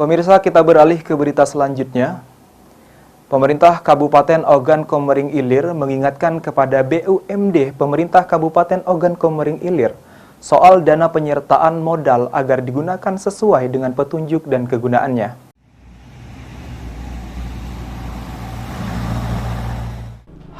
Pemirsa, kita beralih ke berita selanjutnya. Pemerintah Kabupaten Ogan Komering Ilir mengingatkan kepada BUMD Pemerintah Kabupaten Ogan Komering Ilir soal dana penyertaan modal agar digunakan sesuai dengan petunjuk dan kegunaannya.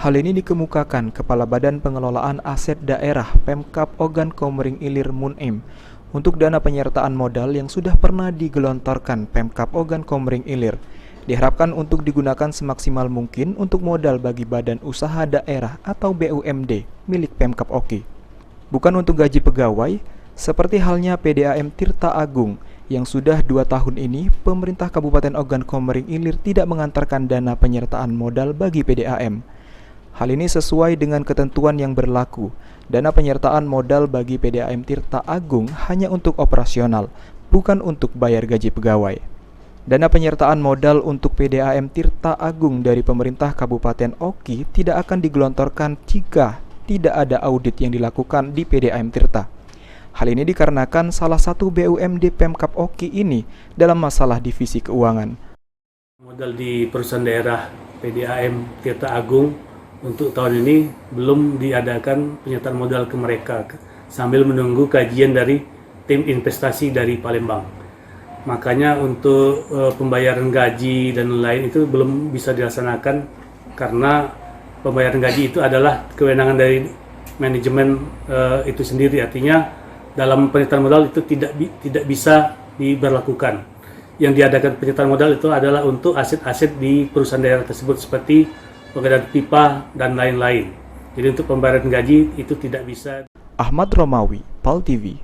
Hal ini dikemukakan Kepala Badan Pengelolaan Aset Daerah Pemkab Ogan Komering Ilir Munim untuk dana penyertaan modal yang sudah pernah digelontorkan Pemkab Ogan Komering Ilir. Diharapkan untuk digunakan semaksimal mungkin untuk modal bagi badan usaha daerah atau BUMD milik Pemkab Oki. Bukan untuk gaji pegawai, seperti halnya PDAM Tirta Agung yang sudah 2 tahun ini pemerintah Kabupaten Ogan Komering Ilir tidak mengantarkan dana penyertaan modal bagi PDAM. Hal ini sesuai dengan ketentuan yang berlaku. Dana penyertaan modal bagi PDAM Tirta Agung hanya untuk operasional, bukan untuk bayar gaji pegawai. Dana penyertaan modal untuk PDAM Tirta Agung dari pemerintah Kabupaten Oki tidak akan digelontorkan jika tidak ada audit yang dilakukan di PDAM Tirta. Hal ini dikarenakan salah satu BUMD Pemkab Oki ini dalam masalah divisi keuangan. Modal di perusahaan daerah PDAM Tirta Agung untuk tahun ini belum diadakan penyertaan modal ke mereka sambil menunggu kajian dari tim investasi dari Palembang. Makanya untuk pembayaran gaji dan lain itu belum bisa dilaksanakan karena pembayaran gaji itu adalah kewenangan dari manajemen itu sendiri. Artinya dalam penyertaan modal itu tidak bisa diberlakukan. Yang diadakan penyertaan modal itu adalah untuk aset-aset di perusahaan daerah tersebut seperti pengadaan pipa dan lain-lain. Jadi untuk pembayaran gaji itu tidak bisa. Ahmad Romawi, PAL TV.